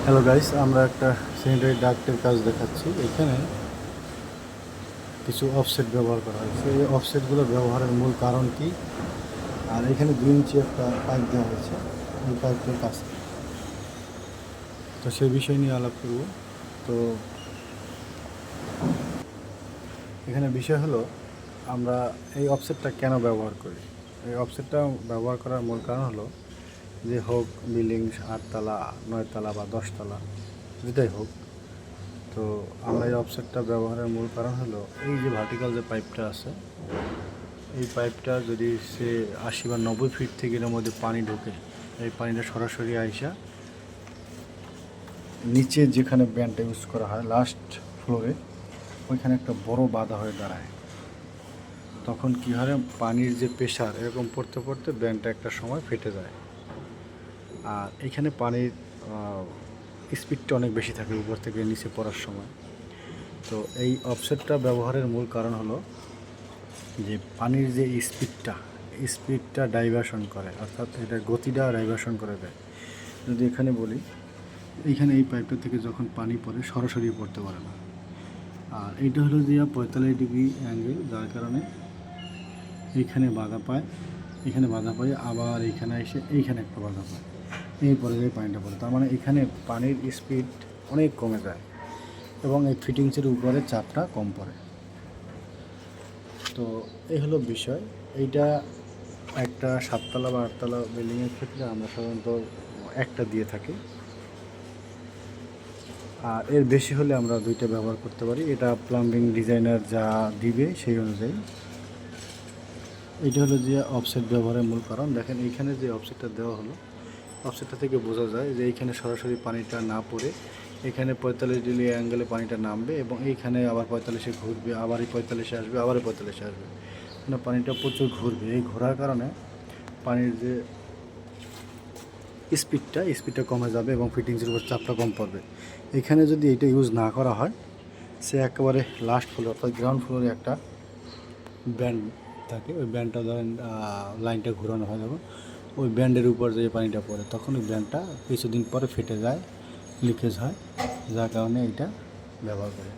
Hello guys, আমরা একটা sanitary ডাক্টের কাজ দেখাচ্ছি। এখানে কিছু অফসেট ব্যবহার করা হয়েছে। এই অফসেটগুলো ব্যবহারের মূল কারণ কি, আর এখানে 2 ইঞ্চি একটা পাইপ দেওয়া হয়েছে। এই পাইপটার কাজ কি? তো সেই বিষয় নিয়ে আলাপ করব। তো এখানে বিষয় হলো, আমরা এই অফসেটটা কেন ব্যবহার করি। এই অফসেটটা ব্যবহার করার মূল কারণ হলো যে হোক বিল্ডিং 8 তলা 9 তলা বা 10 তলা, যেটাই হোক। তো আমরা এই অফসেটটা ব্যবহারের মূল কারণ হলো, এই যে ভার্টিক্যাল যে পাইপটা আছে, এই পাইপটা যদি সে 80 বা 90 ফিট থেকে এর মধ্যে পানি ঢোকে, এই পানিটা সরাসরি আইসা নিচে যেখানে ব্যান্ডটা ইউজ করা হয় লাস্ট ফ্লোরে, ওইখানে একটা বড় বাধা হয়ে দাঁড়ায়। তখন কী হয়, পানির যে প্রেশার এরকম পড়তে পড়তে ব্যান্ডটা একটা সময় ফেটে যায়। আর এখানে পানির স্পিডটা অনেক বেশি থাকে উপর থেকে নিচে পড়ার সময়। তো এই অফসেটটা ব্যবহারের মূল কারণ হলো যে পানির যে স্পিডটা ডাইভারশন করে, অর্থাৎ এটা গতিটা ডাইভারশন করে দেয়। যদি এখানে বলি, এইখানে এই পাইপটা থেকে যখন পানি পড়ে সরাসরি পড়তে পারে না। আর এইটা হলো যে 45 ডিগ্রি অ্যাঙ্গেল, যার কারণে এইখানে বাধা পায়, এখানে বাধা পায়, আবার এইখানে এসে এইখানে একটা বাধা পায়, এরপরে যে পানিটা পড়ে। তার মানে এখানে পানির স্পিড অনেক কমে যায় এবং এই ফিটিংসের উপরে চাপটা কম পড়ে। তো এই হলো বিষয়। এইটা একটা 7 তলা বা 8 তলা বিল্ডিংয়ের ক্ষেত্রে আমরা সাধারণত একটা দিয়ে থাকি, আর এর বেশি হলে আমরা 2টা ব্যবহার করতে পারি। এটা প্লাম্বিং ডিজাইনার যা দিবে সেই অনুযায়ী। এইটা হলো যে অফসেট ব্যবহারের মূল কারণ। দেখেন এইখানে যে অফসেটটা দেওয়া হলো, অফসেটটা থেকে বোঝা যায় যে এইখানে সরাসরি পানিটা না পড়ে এখানে 45 ডিগ্রি অ্যাঙ্গেলে পানিটা নামবে এবং এইখানে আবার 45-এ ঘুরবে, আবার এই 45-এ আসবে, আবার 45-এ আসবে, মানে পানিটা প্রচুর ঘুরবে। এই ঘোরার কারণে পানির যে স্পিডটা কমে যাবে এবং ফিটিংসের উপর চাপটা কম পড়বে। এখানে যদি এটা ইউজ না করা হয়, সে একেবারে লাস্ট ফ্লোর অর্থাৎ গ্রাউন্ড ফ্লোরে একটা ব্যান্ড থাকে, ওই ব্যান্ডটা ধরেন লাইনটা ঘোরানো হয়, যখন ওই ব্যান্ডের উপর যে পানিটা পড়ে তখন ওই ব্যান্ডটা কিছুদিন পরে ফেটে যায়, লিকেজ হয়, যার কারণে এটা ব্যবহার করে।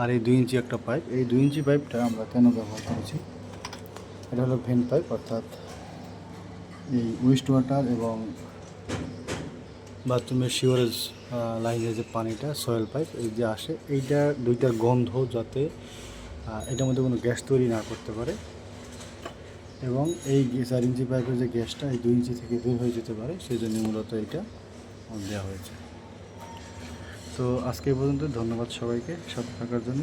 আর এই 2 ইঞ্চি একটা পাইপ, এই 2 ইঞ্চি পাইপটা আমরা কেন ব্যবহার করেছি, এটা হলো ভেন পাইপ, অর্থাৎ এই ওয়েস্ট ওয়াটার এবং বাথরুমের সিওরেজ লাইনের যে পানিটা, সয়েল পাইপ এই যে আসে, এইটা 2টার গন্ধ যাতে এটার মধ্যে কোনো গ্যাস তৈরি না করতে পারে এবং এই 4 ইঞ্চি পাইপের যে গ্যাসটা এই 2 ইঞ্চি থেকে বের হয়ে যেতে পারে, সেই জন্য মূলত এটা দেওয়া হয়েছে। তো আজকে এই পর্যন্ত, ধন্যবাদ সবাইকে সাথে থাকার জন্য।